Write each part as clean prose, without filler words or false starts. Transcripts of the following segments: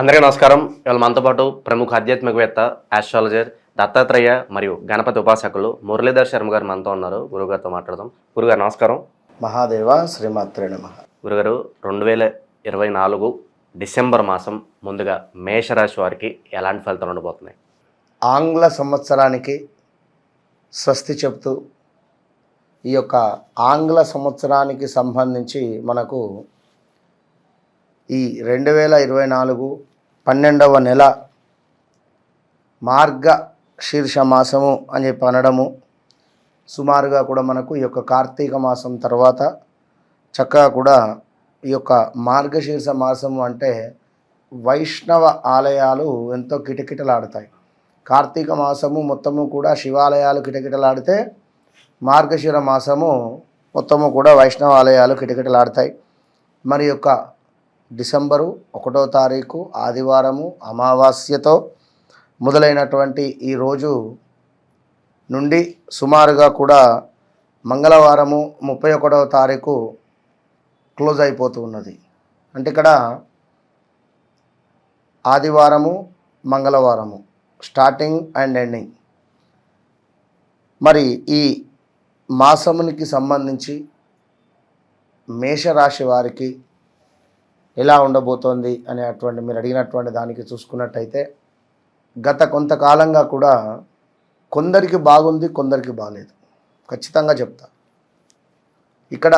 అందరికీ నమస్కారం. ఇవాళ మనతో పాటు ప్రముఖ ఆధ్యాత్మికవేత్త, ఆస్ట్రాలజర్, దత్తాత్రేయ మరియు గణపతి ఉపాసకులు మురళీధర్ శర్మ గారు మనతో ఉన్నారు. గురుగారితో మాట్లాడదాం. గురుగారు నమస్కారం. మహాదేవ శ్రీమాత్రే నమః. గురుగారు 2024 డిసెంబర్ మాసం ముందుగా మేషరాశి వారికి ఎలాంటి ఫలితాలు ఉండబోతున్నాయి? ఆంగ్ల సంవత్సరానికి స్వస్తి చెప్తూ ఈ యొక్క ఆంగ్ల సంవత్సరానికి సంబంధించి మనకు ఈ 2024 12వ నెల మార్గ శీర్ష మాసము అని చెప్పి అనడము, సుమారుగా కూడా మనకు ఈ యొక్క కార్తీక మాసం తర్వాత చక్కగా కూడా ఈ యొక్క మార్గశీర్ష మాసము అంటే వైష్ణవ ఆలయాలు ఎంతో కిటకిటలాడుతాయి. కార్తీక మాసము మొత్తము కూడా శివాలయాలు కిటకిటలాడితే మార్గశిర మాసము మొత్తము కూడా వైష్ణవ ఆలయాలు కిటకిటలాడతాయి. మరి యొక్క డిసెంబరు 1వ తారీఖు ఆదివారము అమావాస్యతో మొదలైనటువంటి ఈ రోజు నుండి సుమారుగా కూడా మంగళవారము 31వ తారీఖు క్లోజ్ అయిపోతూ ఉన్నది. అంటే ఇక్కడ ఆదివారము మంగళవారము స్టార్టింగ్ అండ్ ఎండింగ్. మరి ఈ మాసమునికి సంబంధించి మేషరాశి వారికి ఎలా ఉండబోతోంది అనేటువంటి మీరు అడిగినటువంటి దానికి చూసుకున్నట్టయితే గత కొంతకాలంగా కూడా కొందరికి బాగుంది, కొందరికి బాగాలేదు. ఖచ్చితంగా చెప్తా. ఇక్కడ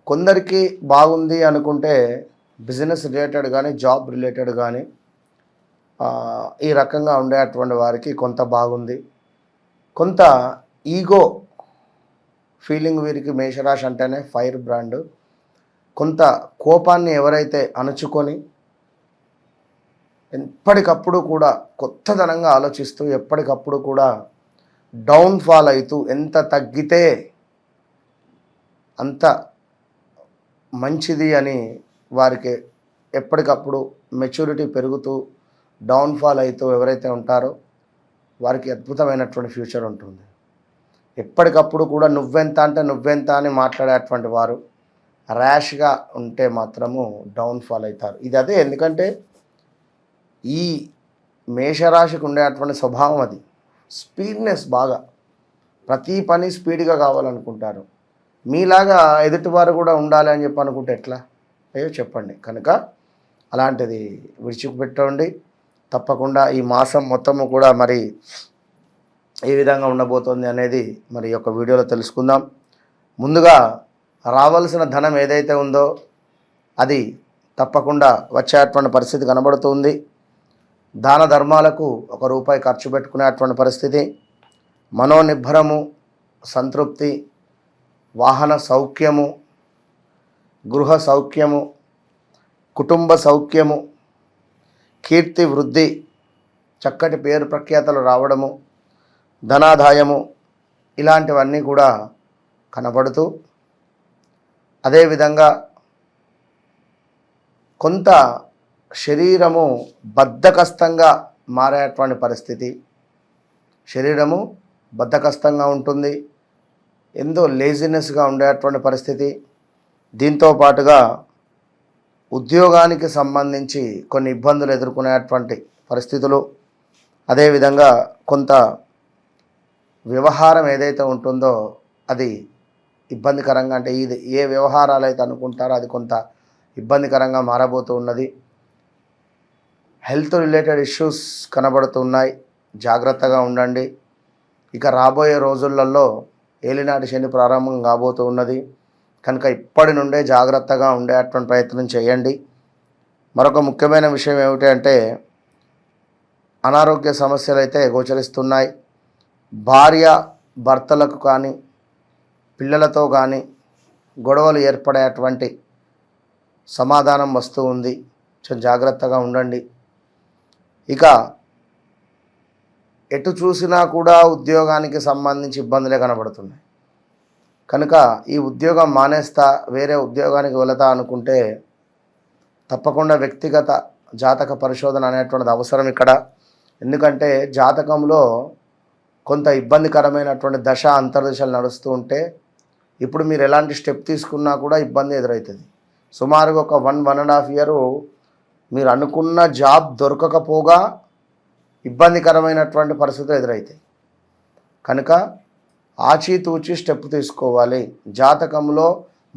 కొందరికి బాగుంది అనుకుంటే బిజినెస్ రిలేటెడ్ కానీ జాబ్ రిలేటెడ్ కానీ ఈ రకంగా ఉండేటువంటి వారికి కొంత బాగుంది. కొంత ఈగో ఫీలింగ్ వీరికి మేషరాశి అంటేనే ఫైర్ బ్రాండ్. కొంత కోపాన్ని ఎవరైతే అణుచుకొని ఎప్పటికప్పుడు కూడా కొత్తదనంగా ఆలోచిస్తూ ఎప్పటికప్పుడు కూడా డౌన్ఫాల్ అవుతూ ఎంత తగ్గితే అంత మంచిది అని వారికి ఎప్పటికప్పుడు మెచ్యూరిటీ పెరుగుతూ డౌన్ఫాల్ అవుతూ ఎవరైతే ఉంటారో వారికి అద్భుతమైనటువంటి ఫ్యూచర్ ఉంటుంది. ఎప్పటికప్పుడు కూడా నువ్వెంత అంటే నువ్వెంత అని మాట్లాడేటువంటి వారు ర్యాష్గా ఉంటే మాత్రము డౌన్ఫాల్ అవుతారు. ఇది అదే, ఎందుకంటే ఈ మేషరాశికి ఉండేటువంటి స్వభావం అది. స్పీడ్నెస్ బాగా, ప్రతి పని స్పీడ్గా కావాలనుకుంటారు. మీలాగా ఎదుటివారు కూడా ఉండాలి అని చెప్పి అనుకుంటే ఎట్లా? అయ్యో చెప్పండి. కనుక అలాంటిది విడిచిపెట్టండి. తప్పకుండా ఈ మాసం మొత్తము కూడా మరి ఏ విధంగా ఉండబోతోంది అనేది మరి ఈ యొక్క వీడియోలో తెలుసుకుందాం. ముందుగా రావాల్సిన ధనం ఏదైతే ఉందో అది తప్పకుండా వచ్చేటువంటి పరిస్థితి కనబడుతుంది. దాన ధర్మాలకు ₹1 ఖర్చు పెట్టుకునేటువంటి పరిస్థితి, మనోనిబ్బరము, సంతృప్తి, వాహన సౌఖ్యము, గృహ సౌఖ్యము, కుటుంబ సౌఖ్యము, కీర్తి వృద్ధి, చక్కటి పేరు ప్రఖ్యాతలు రావడము, ధనాదాయము, ఇలాంటివన్నీ కూడా కనబడుతూ అదేవిధంగా కొంత శరీరము బద్ధకస్తంగా మారేటువంటి పరిస్థితి. శరీరము బద్ధకస్తంగా ఉంటుంది, ఎంతో లేజినెస్గా ఉండేటువంటి పరిస్థితి. దీంతో పాటుగా ఉద్యోగానికి సంబంధించి కొన్ని ఇబ్బందులు ఎదుర్కొనేటువంటి పరిస్థితులు, అదేవిధంగా కొంత వ్యవహారం ఏదైతే ఉంటుందో అది ఇబ్బందికరంగా, అంటే ఇది ఏ వ్యవహారాలు అయితే అనుకుంటారో అది కొంత ఇబ్బందికరంగా మారబోతూ ఉన్నది. హెల్త్ రిలేటెడ్ ఇష్యూస్ కనబడుతున్నాయి, జాగ్రత్తగా ఉండండి. ఇక రాబోయే రోజులలో ఏలినాటి శని ప్రారంభం కాబోతూ ఉన్నది కనుక ఇప్పటి నుండే జాగ్రత్తగా ఉండేటువంటి ప్రయత్నం చేయండి. మరొక ముఖ్యమైన విషయం ఏమిటి అంటే అనారోగ్య సమస్యలు అయితే గోచరిస్తున్నాయి. భార్య భర్తలకు కానీ పిల్లలతో కానీ గొడవలు ఏర్పడేటువంటి సమాధానం వస్తూ ఉంది. జాగ్రత్తగా ఉండండి. ఇక ఎటు చూసినా కూడా ఉద్యోగానికి సంబంధించి ఇబ్బందులే కనబడుతున్నాయి. కనుక ఈ ఉద్యోగం మానేస్తా వేరే ఉద్యోగానికి వెళతా అనుకుంటే తప్పకుండా వ్యక్తిగత జాతక పరిశోధన అనేటువంటిది అవసరం ఇక్కడ. ఎందుకంటే జాతకంలో కొంత ఇబ్బందికరమైనటువంటి దశ అంతర్దశలు నడుస్తూ ఉంటే ఇప్పుడు మీరు ఎలాంటి స్టెప్ తీసుకున్నా కూడా ఇబ్బంది ఎదురవుతుంది. సుమారుగా ఒక 1.5 ఇయర్ మీరు అనుకున్న జాబ్ దొరకకపోగా ఇబ్బందికరమైనటువంటి పరిస్థితులు ఎదురవుతాయి. కనుక ఆచితూచి స్టెప్ తీసుకోవాలి. జాతకంలో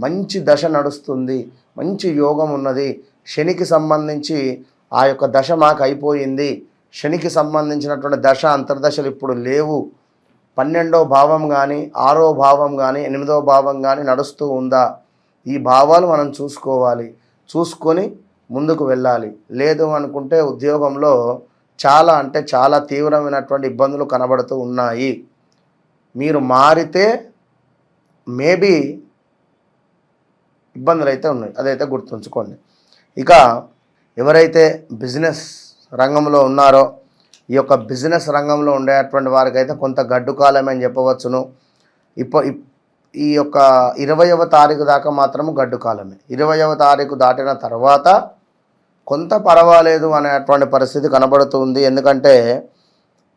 మంచి దశ నడుస్తుంది, మంచి యోగం ఉన్నది. శనికి సంబంధించి ఆ యొక్క దశ మాకు అయిపోయింది, శనికి సంబంధించినటువంటి దశ అంతర్దశలు ఇప్పుడు లేవు, 12వ భావం కానీ 6వ భావం కానీ 8వ భావం కానీ నడుస్తూ ఉందా, ఈ భావాలు మనం చూసుకోవాలి. చూసుకొని ముందుకు వెళ్ళాలి. లేదు అనుకుంటే ఉద్యోగంలో చాలా అంటే చాలా తీవ్రమైనటువంటి ఇబ్బందులు కనబడుతూ ఉన్నాయి. మీరు మారితే మేబీ ఇబ్బందులు అయితే ఉన్నాయి, అదైతే గుర్తుంచుకోండి. ఇక ఎవరైతే బిజినెస్ రంగంలో ఉన్నారో ఈ యొక్క బిజినెస్ రంగంలో ఉండేటువంటి వారికైతే కొంత గడ్డు కాలమే అని చెప్పవచ్చును. ఈ యొక్క 20వ తారీఖు దాకా మాత్రము గడ్డు కాలమే. 20వ తారీఖు దాటిన తర్వాత కొంత పర్వాలేదు అనేటువంటి పరిస్థితి కనబడుతుంది. ఎందుకంటే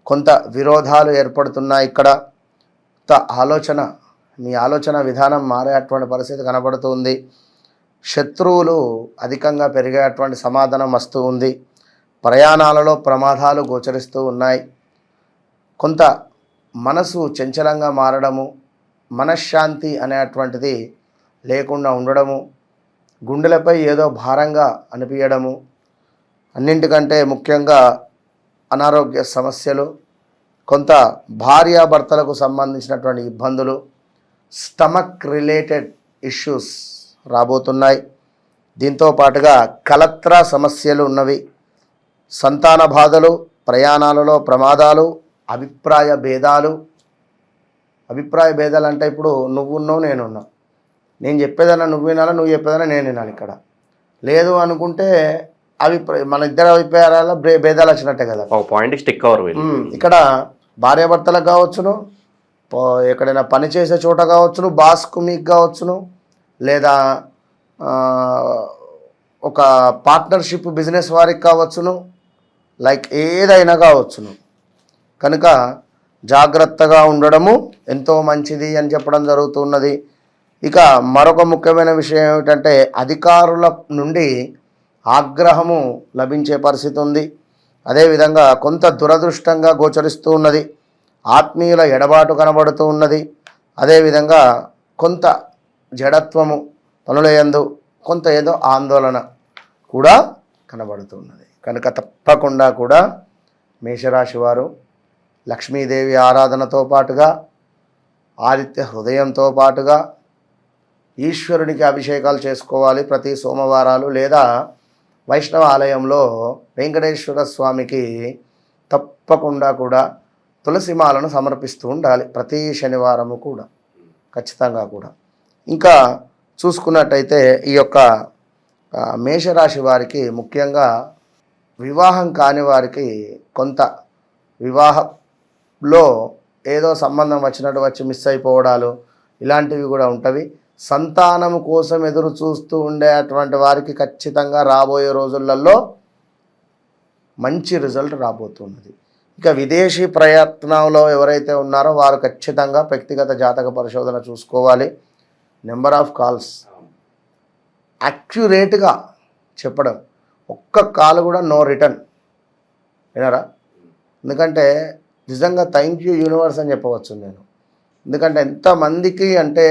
కొంత విరోధాలు ఏర్పడుతున్నాయి. ఇక్కడ ఆలోచన, మీ ఆలోచన విధానం మారేటువంటి పరిస్థితి కనబడుతుంది. శత్రువులు అధికంగా పెరిగేటువంటి సమాధానం వస్తూ ఉంది. ప్రయాణాలలో ప్రమాదాలు గోచరిస్తూ ఉన్నాయి. కొంత మనసు చంచలంగా మారడము, మనశ్శాంతి అనేటువంటిది లేకుండా ఉండడము, గుండెలపై ఏదో భారంగా అనిపించడము, అన్నింటికంటే ముఖ్యంగా అనారోగ్య సమస్యలు, కొంత భార్యాభర్తలకు సంబంధించినటువంటి ఇబ్బందులు, స్టమక్ రిలేటెడ్ ఇష్యూస్ రాబోతున్నాయి. దీంతో పాటుగా కలత్ర సమస్యలు ఉన్నవి, సంతాన బాధలు, ప్రయాణాలలో ప్రమాదాలు, అభిప్రాయ భేదాలు. అభిప్రాయ భేదాలు అంటే ఇప్పుడు నువ్వున్నావు నేనున్నా, నేను చెప్పేదన్నా నువ్వు వినాలా, నువ్వు చెప్పేదన్నా నేను వినాలి. ఇక్కడ లేదు అనుకుంటే మన ఇద్దరు అభిప్రాయాల భేదాలు వచ్చినట్టే కదా, ఒక పాయింట్ స్టిక్ అవర్. ఇక్కడ భార్యాభర్తలకు కావచ్చును, ఎక్కడైనా పని చేసే చోట కావచ్చును, బాస్కు మీకు కావచ్చును, లేదా ఒక పార్ట్నర్షిప్ బిజినెస్ వారికి కావచ్చును, లైక్ ఏదైనా కావచ్చును. కనుక జాగ్రత్తగా ఉండడము ఎంతో మంచిది అని చెప్పడం జరుగుతున్నది. ఇక మరొక ముఖ్యమైన విషయం ఏమిటంటే అధికారుల నుండి ఆగ్రహము లభించే పరిస్థితి ఉంది. అదేవిధంగా కొంత దురదృష్టంగా గోచరిస్తూ ఉన్నది. ఆత్మీయుల ఎడబాటు కనబడుతూ ఉన్నది. అదేవిధంగా కొంత జడత్వము పనులయందు కొంత ఏదో ఆందోళన కూడా కనబడుతున్నది. కనుక తప్పకుండా కూడా మేషరాశి వారు లక్ష్మీదేవి ఆరాధనతో పాటుగా ఆదిత్య హృదయంతో పాటుగా ఈశ్వరునికి అభిషేకాలు చేసుకోవాలి ప్రతి సోమవారాలు, లేదా వైష్ణవ ఆలయంలో వెంకటేశ్వర స్వామికి తప్పకుండా కూడా తులసిమాలను సమర్పిస్తూ ఉండాలి ప్రతి శనివారము కూడా ఖచ్చితంగా కూడా. ఇంకా చూసుకున్నట్టయితే ఈ యొక్క మేషరాశి వారికి ముఖ్యంగా వివాహం కాని వారికి కొంత వివాహంలో ఏదో సంబంధం వచ్చినట్టు వచ్చి మిస్ అయిపోవడాలు ఇలాంటివి కూడా ఉంటవి. సంతానం కోసం ఎదురు చూస్తూ ఉండేటువంటి వారికి ఖచ్చితంగా రాబోయే రోజులలో మంచి రిజల్ట్ రాబోతున్నది. ఇక విదేశీ ప్రయత్నంలో ఎవరైతే ఉన్నారో వారు ఖచ్చితంగా వ్యక్తిగత జాతక పరిశోధన చూసుకోవాలి. నెంబర్ ఆఫ్ కాల్స్ యాక్యురేట్గా చెప్పడం, ఒక్క కాల్ కూడా నో రిటర్న్ వినరా. ఎందుకంటే నిజంగా థ్యాంక్ యూ యూనివర్స్ అని చెప్పవచ్చు నేను. ఎందుకంటే ఎంతమందికి అంటే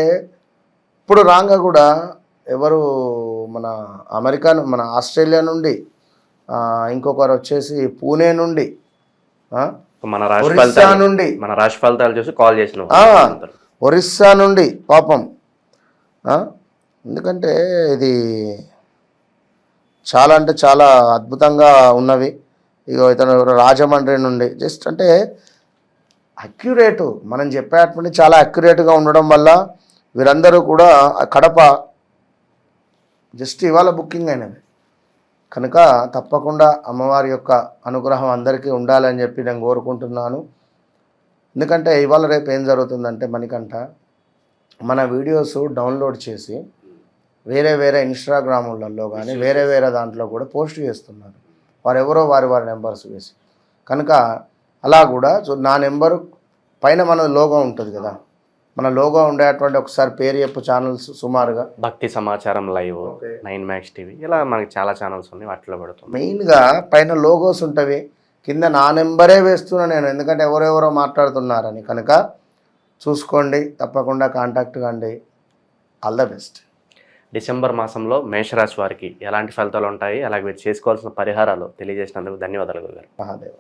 ఇప్పుడు రాగా కూడా ఎవరు మన అమెరికా, మన ఆస్ట్రేలియా నుండి, ఇంకొకరు వచ్చేసి పూణే నుండి, ఒరిస్సా నుండి, మన రాశి ఫలితాలు చూసి కాల్ చేసిన ఒరిస్సా నుండి పాపం. ఎందుకంటే ఇది చాలా అంటే చాలా అద్భుతంగా ఉన్నవి. ఇక ఇతను రాజమండ్రి నుండి జస్ట్ అంటే అక్యురేటు మనం చెప్పేటువంటి చాలా అక్యురేట్గా ఉండడం వల్ల వీరందరూ కూడా కడప జస్ట్ ఇవాళ బుకింగ్ అయినవి. కనుక తప్పకుండా అమ్మవారి యొక్క అనుగ్రహం అందరికీ ఉండాలని చెప్పి నేను కోరుకుంటున్నాను. ఎందుకంటే ఇవాళ రేపు ఏం జరుగుతుందంటే మనకంట మన వీడియోస్ డౌన్లోడ్ చేసి వేరే వేరే ఇన్స్టాగ్రాములలో కానీ వేరే వేరే దాంట్లో కూడా పోస్ట్ చేస్తున్నారు వారెవరో వారి నెంబర్స్ వేసి. కనుక అలా కూడా నా నెంబరు పైన మన లోగో ఉంటుంది కదా, మన లోగో ఉండేటువంటి ఒకసారి పేరు చెప్పు ఛానల్స్ సుమారుగా. భక్తి సమాచారం లైవ్, ఓకే. 9 టీవీ, ఇలా మనకి చాలా ఛానల్స్ ఉన్నాయి, వాటిలో పెడుతుంది. మెయిన్గా పైన లోగోస్ ఉంటవి, కింద నా నెంబరే వేస్తున్నా నేను, ఎందుకంటే ఎవరెవరో మాట్లాడుతున్నారని. కనుక చూసుకోండి, తప్పకుండా కాంటాక్ట్ కండి. All the best. డిసెంబర్ మాసంలో మేషరాశి వారికి ఎలాంటి ఫలితాలు ఉంటాయి, అలాగే మీరు చేసుకోవాల్సిన పరిహారాలు తెలియజేసినందుకు ధన్యవాదాలు గురుగారు. మహాదేవ.